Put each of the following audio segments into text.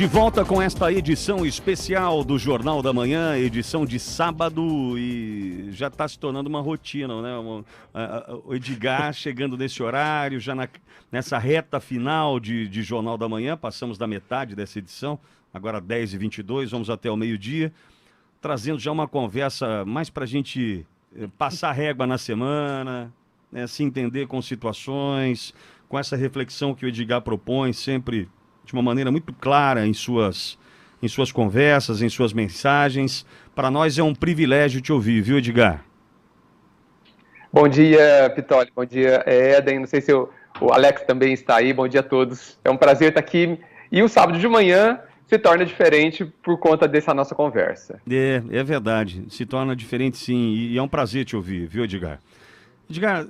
De volta com esta edição especial do Jornal da Manhã, edição de sábado, e já está se tornando uma rotina, né? O Edgar chegando nesse horário, já nessa reta final de Jornal da Manhã, passamos da metade dessa edição, agora 10h22, vamos até o meio-dia, trazendo já uma conversa mais para a gente passar régua na semana, né? Se entender com situações, com essa reflexão que o Edgar propõe sempre de uma maneira muito clara em suas conversas, em suas mensagens. Para nós é um privilégio te ouvir, viu, Edgar? Bom dia, Pitoli. Bom dia, Éden. Não sei se o Alex também está aí. Bom dia a todos. É um prazer estar aqui. E o sábado de manhã se torna diferente por conta dessa nossa conversa. É verdade. Se torna diferente, sim. E é um prazer te ouvir, viu, Edgar? Edgar,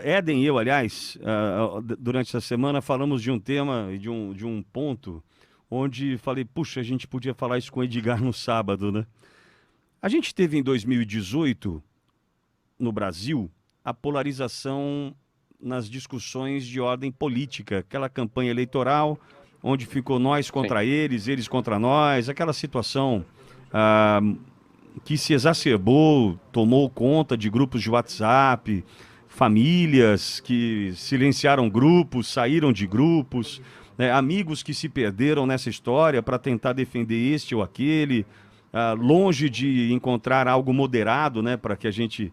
Éden e eu, aliás, durante essa semana falamos de um tema e de um ponto onde falei, puxa, a gente podia falar isso com o Edgar no sábado, né? A gente teve em 2018, no Brasil, a polarização nas discussões de ordem política, aquela campanha eleitoral onde ficou nós contra eles contra nós, aquela situação que se exacerbou, tomou conta de grupos de WhatsApp, famílias que silenciaram grupos, saíram de grupos, né, amigos que se perderam nessa história para tentar defender este ou aquele, longe de encontrar algo moderado, né, para que a gente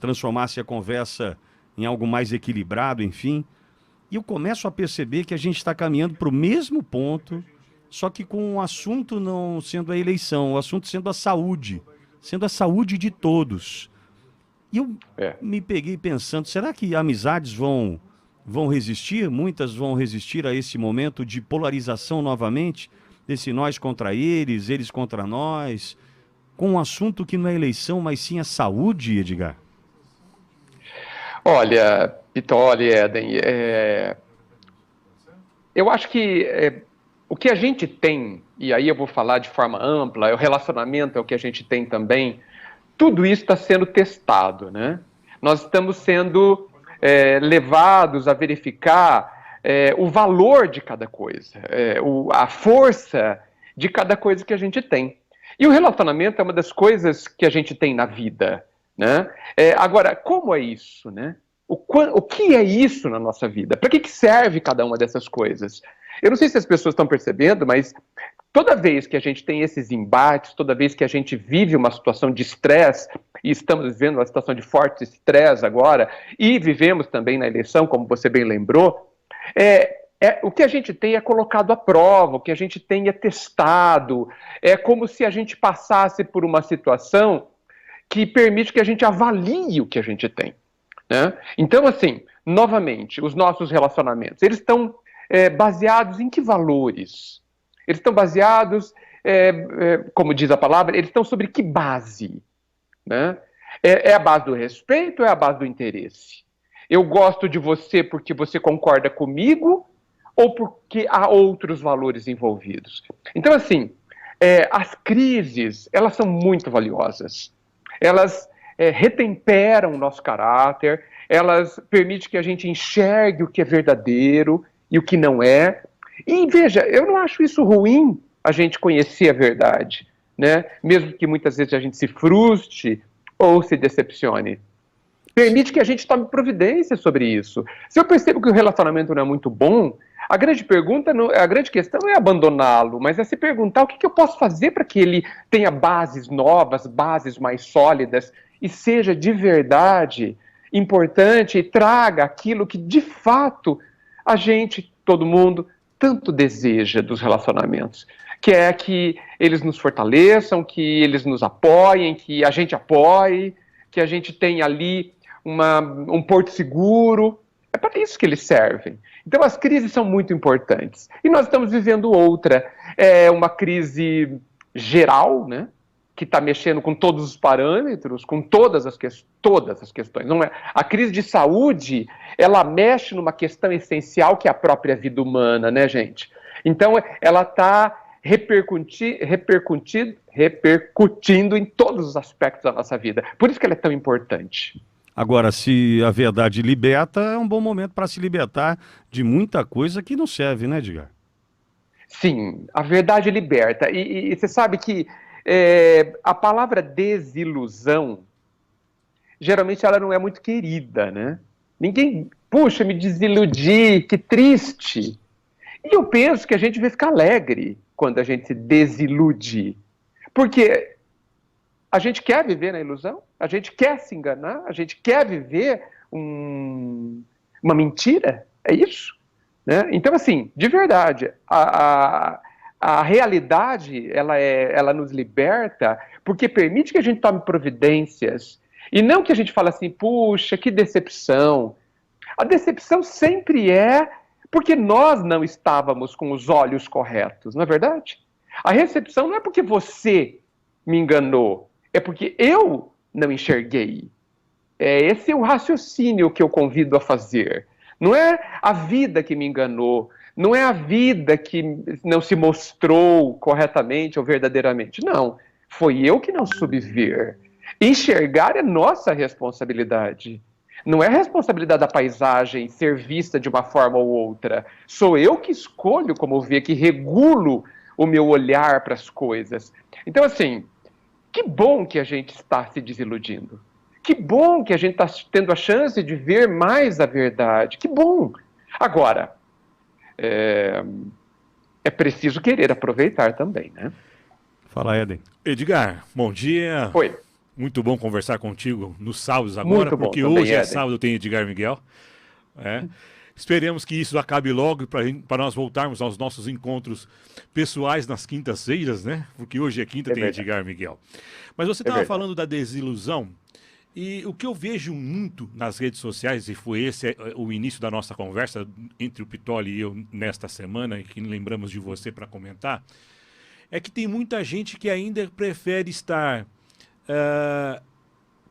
transformasse a conversa em algo mais equilibrado, enfim. E eu começo a perceber que a gente está caminhando para o mesmo ponto, só que com o assunto não sendo a eleição, o assunto sendo a saúde de todos. E eu me peguei pensando, será que amizades vão resistir? Muitas vão resistir a esse momento de polarização novamente, desse nós contra eles contra nós, com um assunto que não é eleição, mas sim a saúde, Edgar? Olha, Pitoli, Éden, eu acho que o que a gente tem, e aí eu vou falar de forma ampla, o relacionamento é o que a gente tem também, tudo isso está sendo testado, né? Nós estamos sendo levados a verificar o valor de cada coisa, a força de cada coisa que a gente tem. E o relacionamento é uma das coisas que a gente tem na vida, né? Agora, como é isso, né? O que é isso na nossa vida? Para que serve cada uma dessas coisas? Eu não sei se as pessoas estão percebendo, mas toda vez que a gente tem esses embates, toda vez que a gente vive uma situação de estresse, e estamos vivendo uma situação de forte estresse agora, e vivemos também na eleição, como você bem lembrou, o que a gente tem é colocado à prova, o que a gente tem é testado, é como se a gente passasse por uma situação que permite que a gente avalie o que a gente tem, né? Então, assim, novamente, os nossos relacionamentos, eles estão baseados em que valores? Eles estão baseados, como diz a palavra, eles estão sobre que base? Né? É a base do respeito ou é a base do interesse? Eu gosto de você porque você concorda comigo ou porque há outros valores envolvidos? Então, assim, as crises, elas são muito valiosas. Elas retemperam o nosso caráter, elas permitem que a gente enxergue o que é verdadeiro e o que não é. E veja, eu não acho isso ruim, a gente conhecer a verdade, né? Mesmo que muitas vezes a gente se frustre ou se decepcione. Permite que a gente tome providência sobre isso. Se eu percebo que o relacionamento não é muito bom, a grande questão não é abandoná-lo, mas é se perguntar o que eu posso fazer para que ele tenha bases novas, bases mais sólidas e seja de verdade importante e traga aquilo que de fato a gente, todo mundo, tanto deseja dos relacionamentos, que é que eles nos fortaleçam, que eles nos apoiem, que a gente apoie, que a gente tenha ali um porto seguro. É para isso que eles servem. Então as crises são muito importantes. E nós estamos vivendo outra. É uma crise geral, né? Que está mexendo com todos os parâmetros, com todas as questões. Não é? A crise de saúde, ela mexe numa questão essencial que é a própria vida humana, né, gente? Então, ela está repercutindo em todos os aspectos da nossa vida. Por isso que ela é tão importante. Agora, se a verdade liberta, é um bom momento para se libertar de muita coisa que não serve, né, Edgar? Sim, a verdade liberta. E você sabe que a palavra desilusão, geralmente ela não é muito querida, né? Ninguém, puxa, me desiludi, que triste. E eu penso que a gente vai ficar alegre quando a gente se desilude. Porque a gente quer viver na ilusão, a gente quer se enganar, a gente quer viver uma mentira, é isso? Né? Então, assim, de verdade, a realidade, ela nos liberta porque permite que a gente tome providências. E não que a gente fale assim, puxa, que decepção. A decepção sempre é porque nós não estávamos com os olhos corretos, não é verdade? A recepção não é porque você me enganou, é porque eu não enxerguei. Esse é o raciocínio que eu convido a fazer. Não é a vida que me enganou, não é a vida que não se mostrou corretamente ou verdadeiramente. Não, foi eu que não soube ver. Enxergar é nossa responsabilidade. Não é responsabilidade da paisagem ser vista de uma forma ou outra. Sou eu que escolho como ver, que regulo o meu olhar para as coisas. Então, assim, que bom que a gente está se desiludindo. Que bom que a gente está tendo a chance de ver mais a verdade. Que bom. Agora, é preciso querer aproveitar também, né? Fala, Éden. Edgar, bom dia. Oi. Muito bom conversar contigo nos sábados agora, Muito bom porque também, hoje é Éden. sábado, tem Edgar Miguel. Esperemos que isso acabe logo para nós voltarmos aos nossos encontros pessoais nas quintas-feiras, né? Porque hoje é quinta, tem verdade. Edgar Miguel. Mas você estava falando da desilusão, e o que eu vejo muito nas redes sociais, e foi esse o início da nossa conversa entre o Pitoli e eu nesta semana, e que lembramos de você para comentar, é que tem muita gente que ainda prefere estar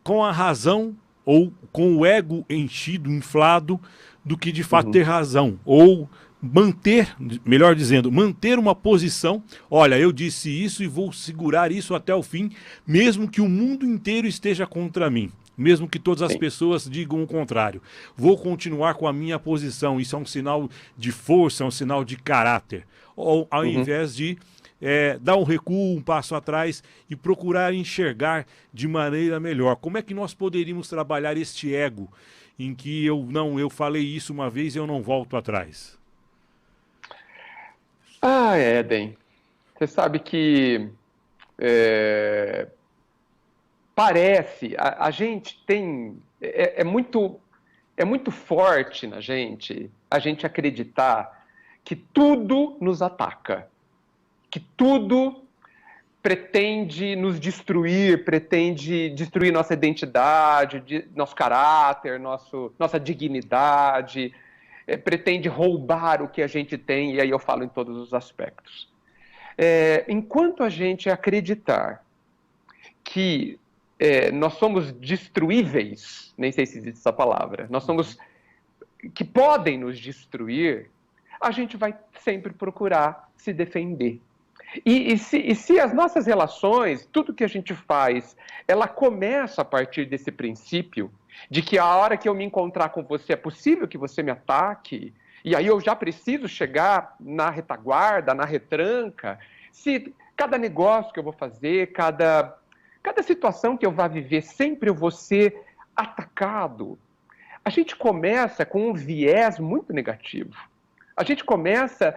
com a razão ou com o ego enchido, inflado, do que de fato ter razão. Ou manter, melhor dizendo, manter uma posição. Olha, eu disse isso e vou segurar isso até o fim, mesmo que o mundo inteiro esteja contra mim. Mesmo que todas as pessoas digam o contrário. Vou continuar com a minha posição. Isso é um sinal de força, é um sinal de caráter. Ou, ao invés de dar um recuo, um passo atrás e procurar enxergar de maneira melhor. Como é que nós poderíamos trabalhar este ego em que eu falei isso uma vez e eu não volto atrás? Éden, você sabe que parece, a gente tem, é muito forte na gente a gente acreditar que tudo nos ataca, que tudo pretende nos destruir, pretende destruir nossa identidade, nosso caráter, nossa dignidade, pretende roubar o que a gente tem, e aí eu falo em todos os aspectos. Enquanto a gente acreditar que nós somos destruíveis, nem sei se existe essa palavra, nós somos que podem nos destruir, a gente vai sempre procurar se defender. E se as nossas relações, tudo que a gente faz, ela começa a partir desse princípio de que a hora que eu me encontrar com você é possível que você me ataque, e aí eu já preciso chegar na retaguarda, na retranca, se cada negócio que eu vou fazer, cada situação que eu vá viver, sempre eu vou ser atacado, a gente começa com um viés muito negativo. A gente começa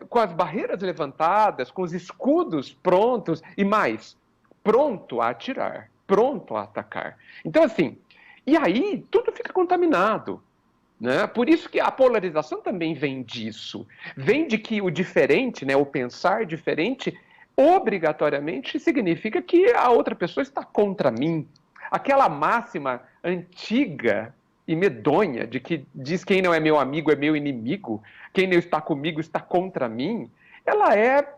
com as barreiras levantadas, com os escudos prontos e mais, pronto a atirar, pronto a atacar. Então, assim, e aí tudo fica contaminado. Né? Por isso que a polarização também vem disso. Vem de que o diferente, né, o pensar diferente, obrigatoriamente significa que a outra pessoa está contra mim. Aquela máxima antiga e medonha de que diz quem não é meu amigo é meu inimigo, quem não está comigo está contra mim, ela é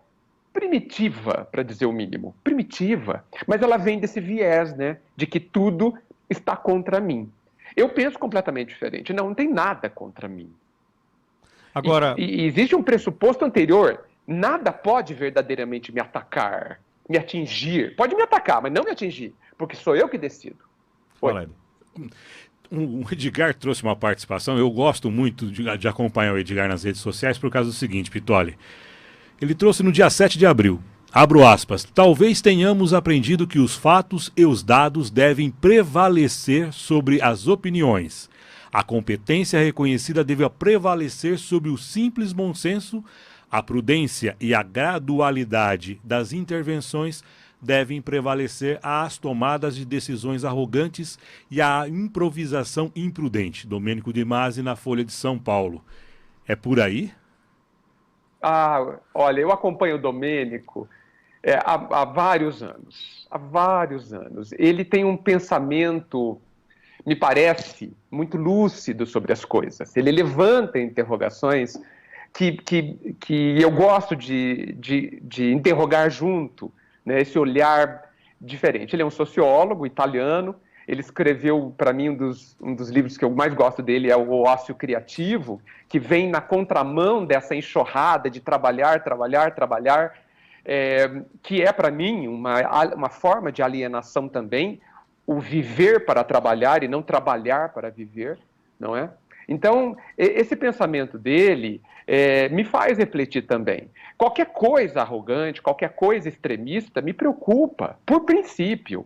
primitiva, para dizer o mínimo, primitiva, mas ela vem desse viés, né, de que tudo está contra mim. Eu penso completamente diferente, não tem nada contra mim. Agora, e existe um pressuposto anterior, nada pode verdadeiramente me atacar, me atingir, pode me atacar, mas não me atingir, porque sou eu que decido. Fala, O Edgar trouxe uma participação, eu gosto muito de acompanhar o Edgar nas redes sociais por causa do seguinte, Pitoli. Ele trouxe no dia 7 de abril, abro aspas, talvez tenhamos aprendido que os fatos e os dados devem prevalecer sobre as opiniões. A competência reconhecida deve prevalecer sobre o simples bom senso, a prudência e a gradualidade das intervenções devem prevalecer às tomadas de decisões arrogantes e à improvisação imprudente. Domênico de Masi, na Folha de São Paulo. É por aí? Olha, eu acompanho o Domênico há vários anos. Há vários anos. Ele tem um pensamento, me parece, muito lúcido sobre as coisas. Ele levanta interrogações que eu gosto de interrogar junto, né, esse olhar diferente. Ele é um sociólogo italiano, ele escreveu, para mim, um dos livros que eu mais gosto dele é o Ócio Criativo, que vem na contramão dessa enxurrada de trabalhar, que é, para mim, uma forma de alienação também, o viver para trabalhar e não trabalhar para viver, não é? Então, esse pensamento dele me faz refletir também. Qualquer coisa arrogante, qualquer coisa extremista me preocupa, por princípio,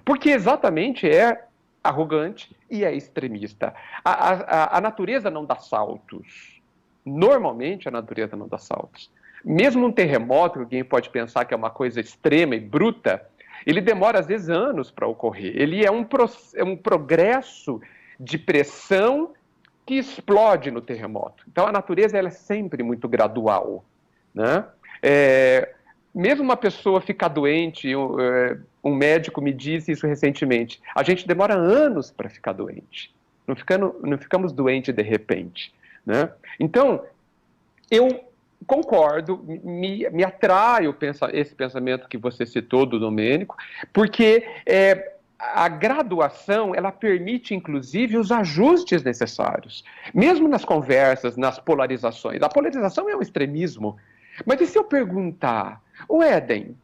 porque exatamente é arrogante e é extremista. A natureza não dá saltos. Normalmente, a natureza não dá saltos. Mesmo um terremoto, alguém pode pensar que é uma coisa extrema e bruta, ele demora, às vezes, anos para ocorrer. Ele é um progresso de pressão que explode no terremoto. Então, a natureza ela é sempre muito gradual, né? Mesmo uma pessoa ficar doente, um médico me disse isso recentemente, a gente demora anos para ficar doente. Não ficamos doentes de repente, né? Então, eu concordo, me atrai esse pensamento que você citou do Domênico, porque a graduação, ela permite, inclusive, os ajustes necessários. Mesmo nas conversas, nas polarizações. A polarização é um extremismo. Mas e se eu perguntar, Éden,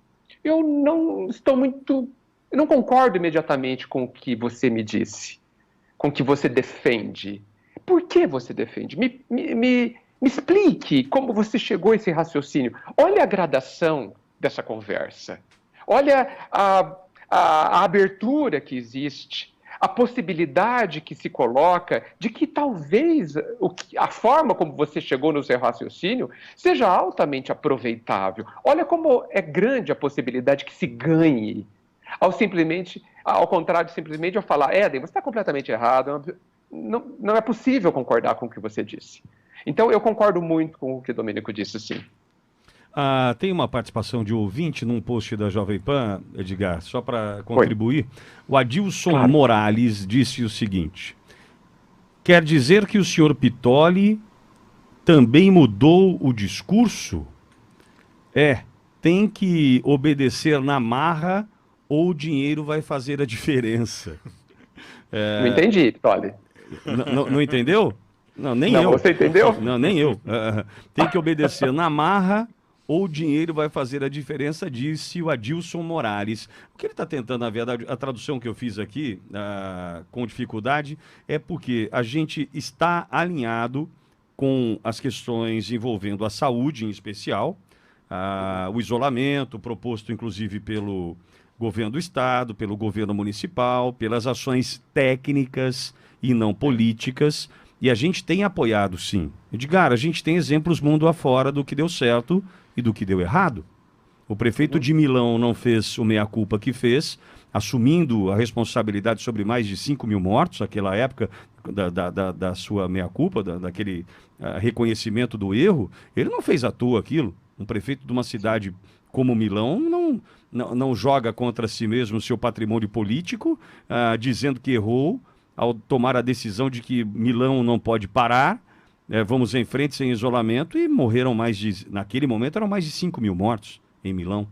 eu não concordo imediatamente com o que você me disse, com o que você defende. Por que você defende? Me explique como você chegou a esse raciocínio. Olha a gradação dessa conversa. Olha a abertura que existe, a possibilidade que se coloca de que talvez a forma como você chegou no seu raciocínio seja altamente aproveitável. Olha como é grande a possibilidade que se ganhe ao contrário de simplesmente eu falar, Éden, você está completamente errado, não é possível concordar com o que você disse. Então eu concordo muito com o que o Domênico disse, sim. Tem uma participação de ouvinte num post da Jovem Pan, Edgar, só para contribuir. O Adilson Morales disse o seguinte: quer dizer que o senhor Pitoli também mudou o discurso? Tem que obedecer na marra ou o dinheiro vai fazer a diferença. Não entendi, Pitoli. Não entendeu? Não, nem eu. Você entendeu? Não, nem eu. Tem que obedecer na marra ou o dinheiro vai fazer a diferença, disse o Adilson Morales. O que ele está tentando, na verdade, a tradução que eu fiz aqui, com dificuldade, é porque a gente está alinhado com as questões envolvendo a saúde em especial, o isolamento proposto, inclusive, pelo governo do Estado, pelo governo municipal, pelas ações técnicas e não políticas. E a gente tem apoiado, sim. Edgar, a gente tem exemplos mundo afora do que deu certo e do que deu errado. O prefeito de Milão não fez o meia-culpa que fez, assumindo a responsabilidade sobre mais de 5 mil mortos, naquela época da sua meia-culpa, daquele reconhecimento do erro. Ele não fez à toa aquilo. Um prefeito de uma cidade como Milão não joga contra si mesmo o seu patrimônio político, dizendo que errou ao tomar a decisão de que Milão não pode parar, vamos em frente sem isolamento, e morreram naquele momento eram mais de 5 mil mortos em Milão.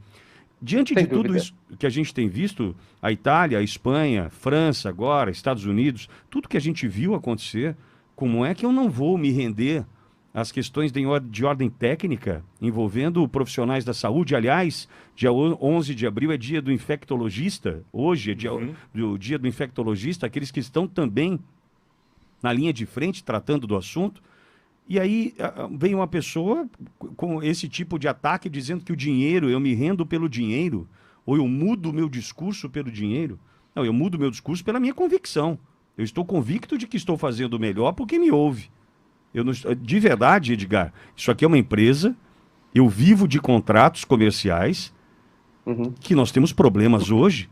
Diante de tudo isso que a gente tem visto, a Itália, a Espanha, França agora, Estados Unidos, tudo que a gente viu acontecer, como é que eu não vou me render às questões de ordem técnica envolvendo profissionais da saúde? Aliás, dia 11 de abril é dia do infectologista, hoje é dia do infectologista, aqueles que estão também na linha de frente, tratando do assunto. E aí vem uma pessoa com esse tipo de ataque dizendo que o dinheiro, eu me rendo pelo dinheiro, ou eu mudo o meu discurso pelo dinheiro. Não, eu mudo o meu discurso pela minha convicção. Eu estou convicto de que estou fazendo o melhor porque me ouve. Eu não, de verdade, Edgar, isso aqui é uma empresa, eu vivo de contratos comerciais, que nós temos problemas hoje.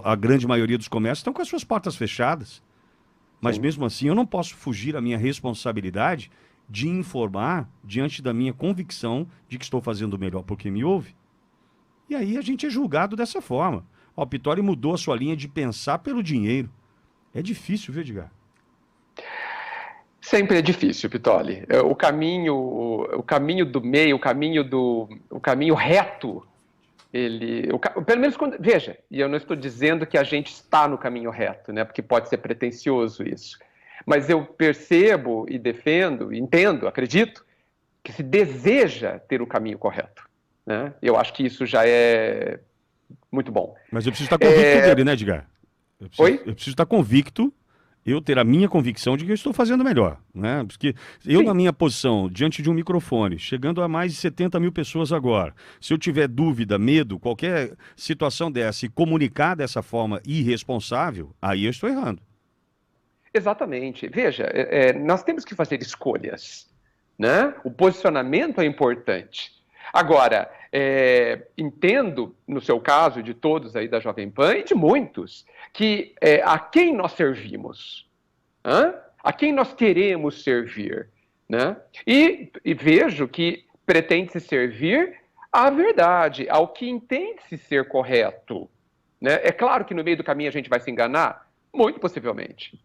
A grande maioria dos comércios estão com as suas portas fechadas. Mas mesmo assim, eu não posso fugir à minha responsabilidade de informar diante da minha convicção de que estou fazendo o melhor porque me ouve. E aí a gente é julgado dessa forma. Ó, o Pitoli mudou a sua linha de pensar pelo dinheiro. É difícil, viu, Edgar? Sempre é difícil, Pitoli. O caminho do meio, o caminho reto, pelo menos veja, e eu não estou dizendo que a gente está no caminho reto, né? Porque pode ser pretensioso isso. Mas eu percebo e defendo, entendo, acredito, que se deseja ter o caminho correto, né? Eu acho que isso já é muito bom. Mas eu preciso estar convicto dele, né, Edgar? Oi? Eu preciso estar convicto, eu ter a minha convicção de que eu estou fazendo melhor, né? Porque eu, Sim. na minha posição, diante de um microfone, chegando a mais de 70 mil pessoas agora, se eu tiver dúvida, medo, qualquer situação dessa e comunicar dessa forma irresponsável, aí eu estou errando. Exatamente. Veja, nós temos que fazer escolhas, né? O posicionamento é importante. Agora, entendo, no seu caso, de todos aí da Jovem Pan e de muitos, que a quem nós servimos, a quem nós queremos servir, né? E vejo que pretende-se servir à verdade, ao que entende-se ser correto, né? É claro que no meio do caminho a gente vai se enganar, muito possivelmente.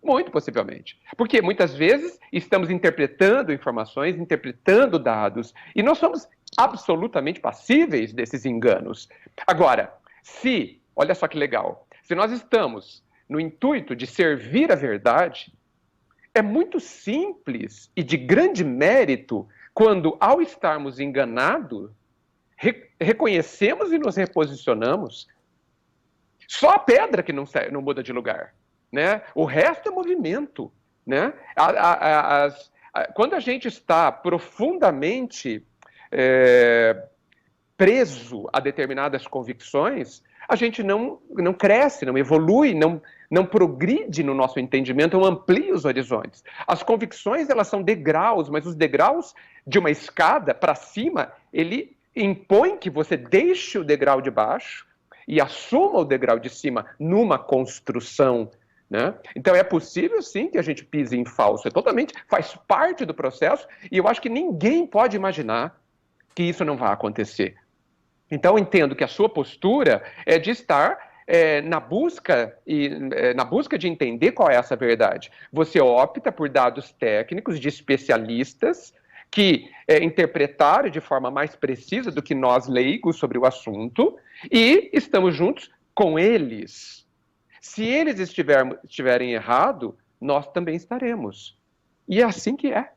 Muito possivelmente. Porque muitas vezes estamos interpretando informações, interpretando dados, e nós somos absolutamente passíveis desses enganos. Agora, olha só que legal, se nós estamos no intuito de servir a verdade, é muito simples e de grande mérito quando, ao estarmos enganados, reconhecemos e nos reposicionamos. Só a pedra que não muda de lugar. Né? O resto é movimento. Né? Quando a gente está profundamente preso a determinadas convicções, a gente não cresce, não evolui, não progride no nosso entendimento, não amplia os horizontes. As convicções, elas são degraus, mas os degraus de uma escada para cima, ele impõe que você deixe o degrau de baixo e assuma o degrau de cima numa construção. Né? Então é possível sim que a gente pise em falso, faz parte do processo, e eu acho que ninguém pode imaginar que isso não vai acontecer. Então eu entendo que a sua postura é de estar na busca de entender qual é essa verdade. Você opta por dados técnicos de especialistas que interpretaram de forma mais precisa do que nós leigos sobre o assunto, e estamos juntos com eles. Se eles estiverem errado, nós também estaremos. E é assim que é.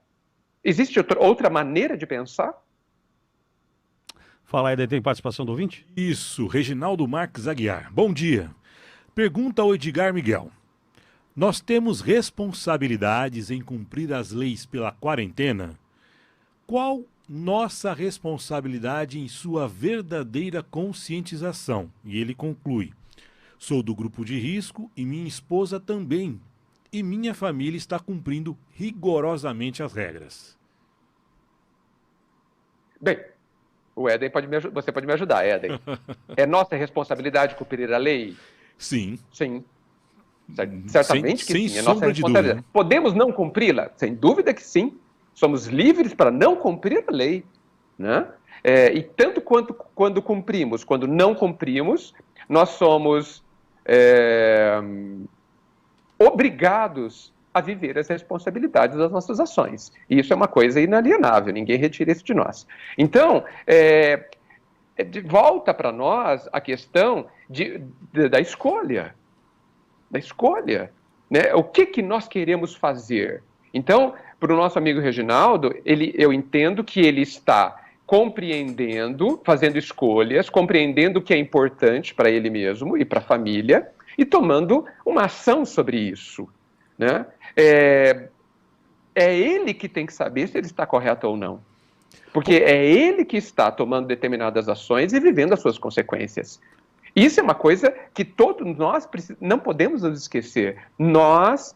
Existe outra maneira de pensar? Fala aí, tem participação do ouvinte? Isso, Reginaldo Marques Aguiar. Bom dia. Pergunta ao Edgar Miguel. Nós temos responsabilidades em cumprir as leis pela quarentena? Qual nossa responsabilidade em sua verdadeira conscientização? E ele conclui. Sou do grupo de risco e minha esposa também. E minha família está cumprindo rigorosamente as regras. Bem, o Éden você pode me ajudar, Éden. É nossa responsabilidade cumprir a lei? Sim. Sim. Certamente que sem sim, é nossa sombra de dúvida. responsabilidade. Podemos não cumpri-la? Sem dúvida que sim. Somos livres para não cumprir a lei. Né? E tanto quando cumprimos, quando não cumprimos, nós somos obrigados a viver as responsabilidades das nossas ações. E isso é uma coisa inalienável, ninguém retira isso de nós. Então, volta para nós a questão da escolha. Da escolha. Né? O que nós queremos fazer? Então, para o nosso amigo Reginaldo, eu entendo que ele está compreendendo, fazendo escolhas, compreendendo o que é importante para ele mesmo e para a família, e tomando uma ação sobre isso. né? É ele que tem que saber se ele está correto ou não. Porque é ele que está tomando determinadas ações e vivendo as suas consequências. Isso é uma coisa que todos nós não podemos nos esquecer. Nós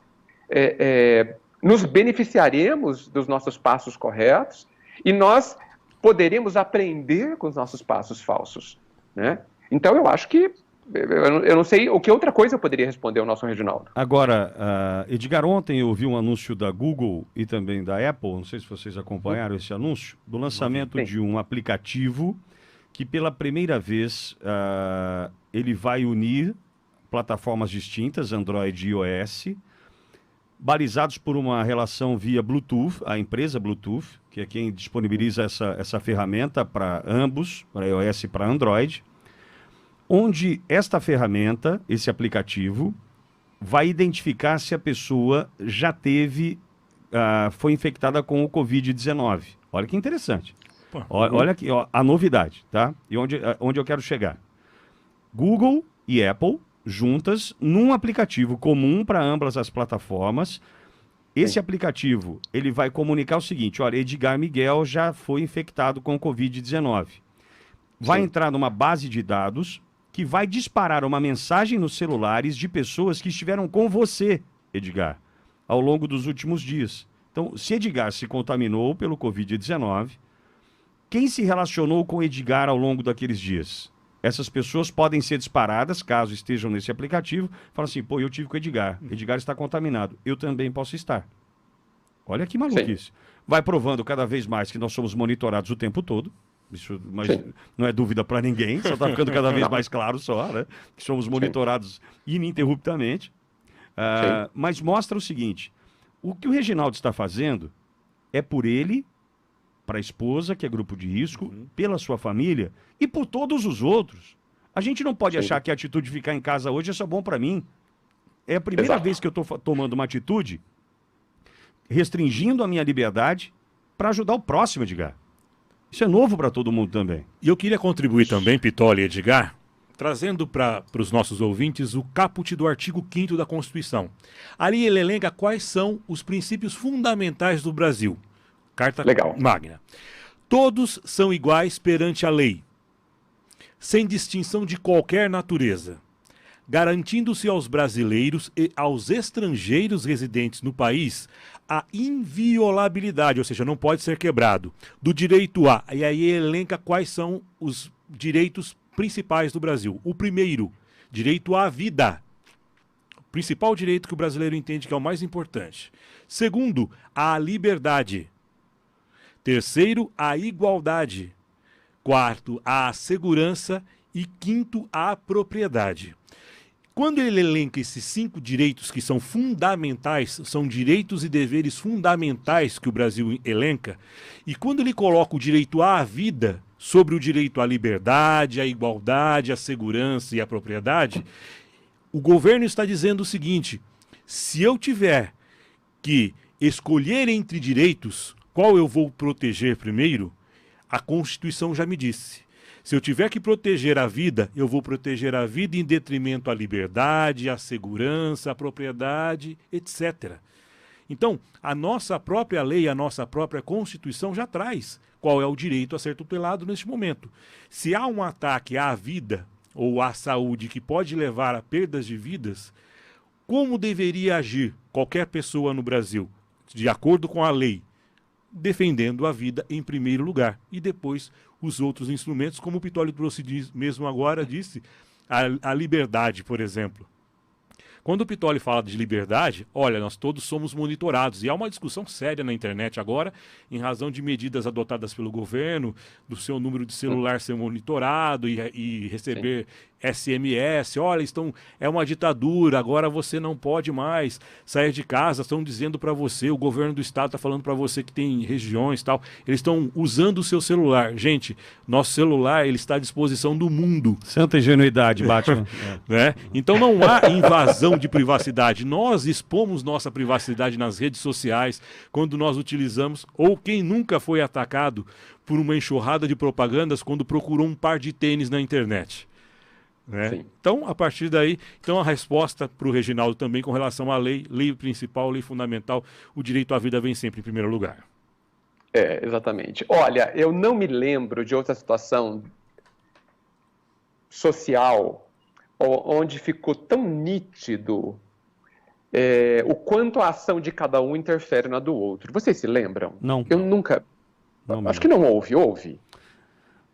nos beneficiaremos dos nossos passos corretos e nós poderemos aprender com os nossos passos falsos, né? Então, eu acho que eu não sei o que outra coisa eu poderia responder ao nosso Reginaldo. Agora, Edgar, ontem eu vi um anúncio da Google e também da Apple, não sei se vocês acompanharam esse anúncio, do lançamento de um aplicativo que pela primeira vez ele vai unir plataformas distintas, Android e iOS, balizados por uma relação via Bluetooth, a empresa Bluetooth, que é quem disponibiliza essa ferramenta para ambos, para iOS e para Android, onde esta ferramenta, esse aplicativo, vai identificar se a pessoa já foi infectada com o Covid-19. Olha que interessante. Olha aqui, a novidade, tá? E onde eu quero chegar. Google e Apple juntas num aplicativo comum para ambas as plataformas. Esse aplicativo, ele vai comunicar o seguinte: olha, Edgar Miguel já foi infectado com o Covid-19. Vai entrar numa base de dados que vai disparar uma mensagem nos celulares de pessoas que estiveram com você, Edgar, ao longo dos últimos dias. Então, se Edgar se contaminou pelo Covid-19, quem se relacionou com Edgar ao longo daqueles dias? Essas pessoas podem ser disparadas, caso estejam nesse aplicativo, falam assim, pô, eu tive com o Edgar está contaminado, eu também posso estar. Olha que maluquice. Sim. Vai provando cada vez mais que nós somos monitorados o tempo todo. Isso, mas não é dúvida para ninguém, só está ficando cada vez mais claro só, né? Que somos monitorados ininterruptamente. Mas mostra o seguinte, o que o Reginaldo está fazendo é por ele, para a esposa, que é grupo de risco, pela sua família e por todos os outros. A gente não pode achar que a atitude de ficar em casa hoje é só bom para mim. É a primeira vez que eu estou tomando uma atitude restringindo a minha liberdade para ajudar o próximo, Edgar. Isso é novo para todo mundo também. E eu queria contribuir também, Pitoli e Edgar, trazendo para os nossos ouvintes o caput do artigo 5º da Constituição. Ali ele elenca quais são os princípios fundamentais do Brasil. Carta Magna. Todos são iguais perante a lei, sem distinção de qualquer natureza, garantindo-se aos brasileiros e aos estrangeiros residentes no país a inviolabilidade, ou seja, não pode ser quebrado, do direito a... E aí elenca quais são os direitos principais do Brasil. O primeiro, direito à vida. O principal direito que o brasileiro entende que é o mais importante. Segundo, a liberdade. Terceiro, a igualdade. Quarto, a segurança. E quinto, a propriedade. Quando ele elenca esses 5 direitos que são fundamentais, são direitos e deveres fundamentais que o Brasil elenca, e quando ele coloca o direito à vida sobre o direito à liberdade, à igualdade, à segurança e à propriedade, o governo está dizendo o seguinte: se eu tiver que escolher entre direitos, qual eu vou proteger primeiro? A Constituição já me disse. Se eu tiver que proteger a vida, eu vou proteger a vida em detrimento à liberdade, à segurança, à propriedade, etc. Então, a nossa própria lei, a nossa própria Constituição já traz qual é o direito a ser tutelado neste momento. Se há um ataque à vida ou à saúde que pode levar a perdas de vidas, como deveria agir qualquer pessoa no Brasil, de acordo com a lei? Defendendo a vida em primeiro lugar e depois os outros instrumentos, como o Pitoli trouxe mesmo agora, disse, a liberdade, por exemplo. Quando o Pitoli fala de liberdade, olha, nós todos somos monitorados. E há uma discussão séria na internet agora, em razão de medidas adotadas pelo governo, do seu número de celular ser monitorado e receber SMS. Olha, é uma ditadura, agora você não pode mais sair de casa, estão dizendo para você, o governo do estado está falando para você que tem regiões e tal. Eles estão usando o seu celular. Gente, nosso celular ele está à disposição do mundo. Santa ingenuidade, Batman. Né? Então não há invasão de privacidade. Nós expomos nossa privacidade nas redes sociais quando nós utilizamos, ou quem nunca foi atacado por uma enxurrada de propagandas quando procurou um par de tênis na internet. Né? Sim. Então, a partir daí, a resposta para o Reginaldo também com relação à lei principal, lei fundamental, o direito à vida vem sempre em primeiro lugar. Exatamente. Olha, eu não me lembro de outra situação social onde ficou tão nítido o quanto a ação de cada um interfere na do outro. Vocês se lembram? Não. Eu nunca... Não Acho que não houve.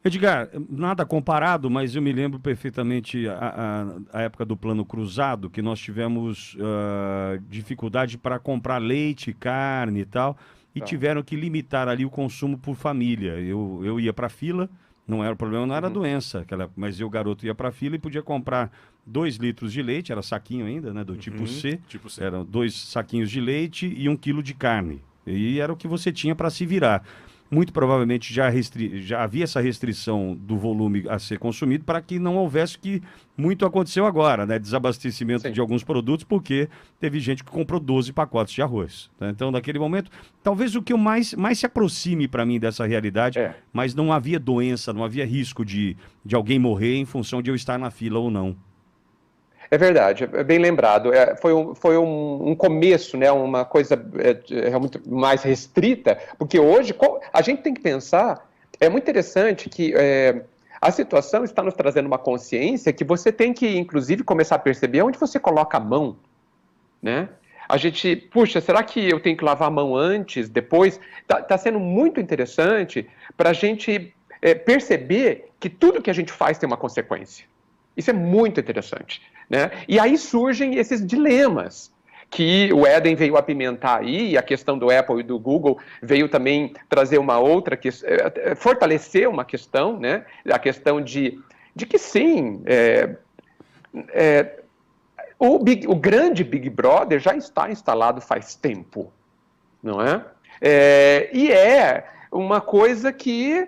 Edgar, nada comparado, mas eu me lembro perfeitamente a época do Plano Cruzado, que nós tivemos dificuldade para comprar leite, carne e tal, e tiveram que limitar ali o consumo por família. Eu ia para a fila, não era o problema, não era a doença, mas eu, garoto, ia para a fila e podia comprar 2 litros de leite, era saquinho ainda, né, do tipo C, eram 2 saquinhos de leite e 1 quilo de carne. E era o que você tinha para se virar. Muito provavelmente já havia essa restrição do volume a ser consumido para que não houvesse que muito aconteceu agora, né? Desabastecimento de alguns produtos, porque teve gente que comprou 12 pacotes de arroz. Né? Então, naquele momento, talvez o que mais se aproxime para mim dessa realidade, mas não havia doença, não havia risco de alguém morrer em função de eu estar na fila ou não. É verdade, é bem lembrado. Foi um começo, né, uma coisa realmente mais restrita, porque hoje a gente tem que pensar, é muito interessante que a situação está nos trazendo uma consciência que você tem que, inclusive, começar a perceber onde você coloca a mão, né? A gente, puxa, será que eu tenho que lavar a mão antes, depois? Tá sendo muito interessante para a gente perceber que tudo que a gente faz tem uma consequência. Isso é muito interessante, né? E aí surgem esses dilemas que o Éden veio apimentar aí, e a questão do Apple e do Google veio também trazer uma outra, fortalecer uma questão, né? A questão de que sim, o grande Big Brother já está instalado faz tempo, não é? E é uma coisa que,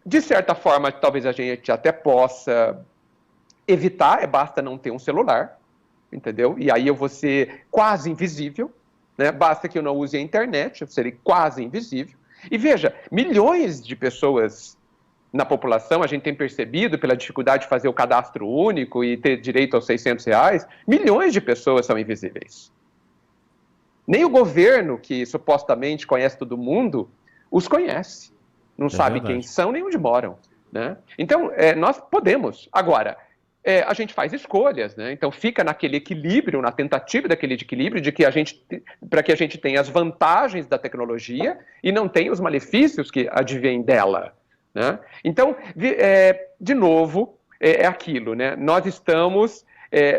de certa forma, talvez a gente até possa evitar, basta não ter um celular, entendeu? E aí eu vou ser quase invisível, né? Basta que eu não use a internet, eu serei quase invisível. E veja, milhões de pessoas na população, a gente tem percebido pela dificuldade de fazer o cadastro único e ter direito aos R$600, milhões de pessoas são invisíveis. Nem o governo, que supostamente conhece todo mundo, os conhece. Não sabe quem são nem onde moram, né? Então, nós podemos. Agora, a gente faz escolhas, né? Então fica naquele equilíbrio, na tentativa daquele equilíbrio, para que a gente tenha as vantagens da tecnologia e não tenha os malefícios que advêm dela, né? Então, de novo, é aquilo, né? Nós estamos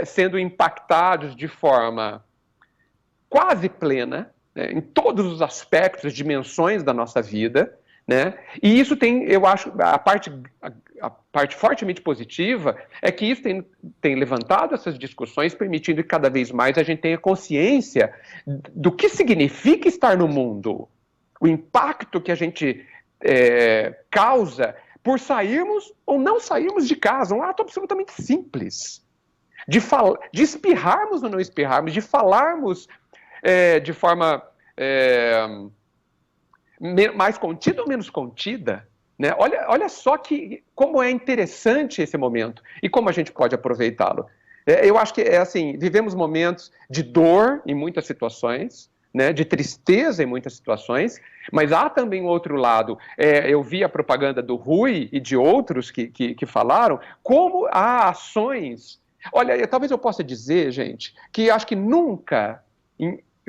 sendo impactados de forma quase plena, né, em todos os aspectos, dimensões da nossa vida, né? E isso tem, eu acho, a parte fortemente positiva é que isso tem levantado essas discussões, permitindo que cada vez mais a gente tenha consciência do que significa estar no mundo, o impacto que a gente causa por sairmos ou não sairmos de casa, um ato absolutamente simples, de espirrarmos ou não espirrarmos, de falarmos de forma mais contida ou menos contida, né? Olha só como é interessante esse momento e como a gente pode aproveitá-lo. Eu acho que assim, vivemos momentos de dor em muitas situações, né, de tristeza em muitas situações, mas há também um outro lado. Eu vi a propaganda do Rui e de outros que falaram como há ações. Olha, talvez eu possa dizer, gente, que acho que nunca,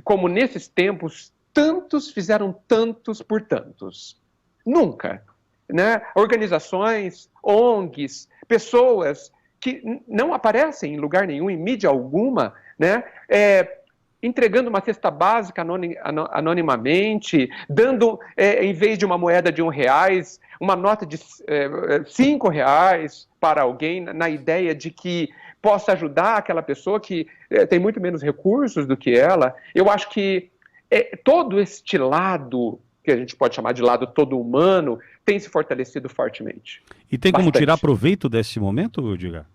como nesses tempos, tantos fizeram tantos por tantos. Nunca. Né? Organizações, ONGs, pessoas que não aparecem em lugar nenhum, em mídia alguma, né? Entregando uma cesta básica anonimamente, dando, em vez de uma moeda de R$1, uma nota de R$5 para alguém, na ideia de que possa ajudar aquela pessoa que tem muito menos recursos do que ela. Eu acho que todo este lado, que a gente pode chamar de lado todo humano, tem se fortalecido fortemente. E tem como tirar proveito desse momento, Edgar?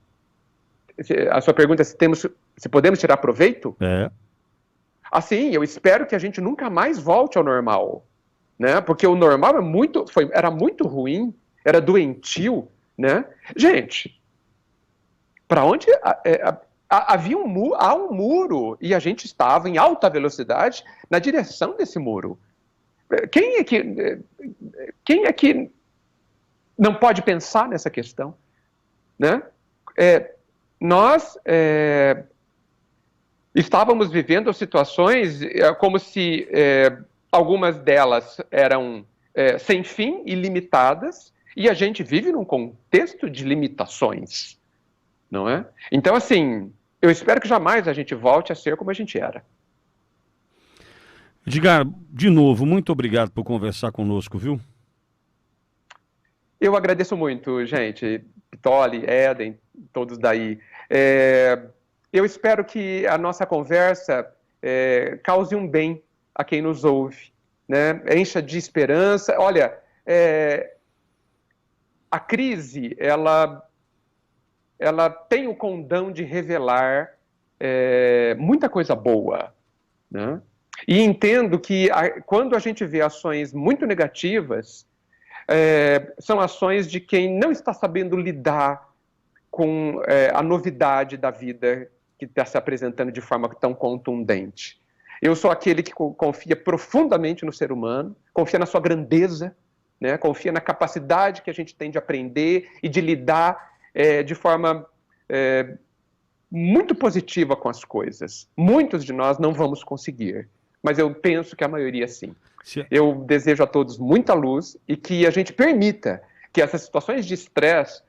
A sua pergunta é se podemos tirar proveito? Assim, eu espero que a gente nunca mais volte ao normal, né? Porque o normal era muito ruim, era doentio, né? Gente, Para onde havia há um muro e a gente estava em alta velocidade na direção desse muro. Quem é que não pode pensar nessa questão, né? Nós estávamos vivendo situações como se algumas delas eram sem fim, ilimitadas, e a gente vive num contexto de limitações, não é? Então, assim, eu espero que jamais a gente volte a ser como a gente era. Edgar, de novo, muito obrigado por conversar conosco, viu? Eu agradeço muito, gente. Pitoli, Éden, todos daí. Eu espero que a nossa conversa cause um bem a quem nos ouve, né? Encha de esperança. Olha, a crise, ela tem o condão de revelar muita coisa boa, né? E entendo que quando a gente vê ações muito negativas, são ações de quem não está sabendo lidar com a novidade da vida que está se apresentando de forma tão contundente. Eu sou aquele que confia profundamente no ser humano, confia na sua grandeza, né? Confia na capacidade que a gente tem de aprender e de lidar de forma muito positiva com as coisas. Muitos de nós não vamos conseguir, mas eu penso que a maioria sim. Eu desejo a todos muita luz e que a gente permita que essas situações de estresse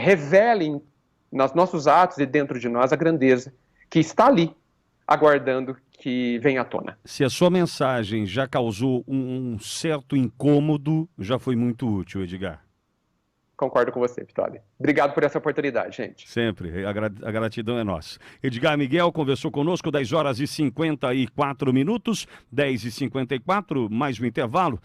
revelem nos nossos atos e dentro de nós a grandeza que está ali, aguardando que venha à tona. Se a sua mensagem já causou um certo incômodo, já foi muito útil, Edgar. Concordo com você, Pitoli. Obrigado por essa oportunidade, gente. Sempre, a gratidão é nossa. Edgar Miguel conversou conosco 10 horas e 54 minutos, 10h54, mais um intervalo.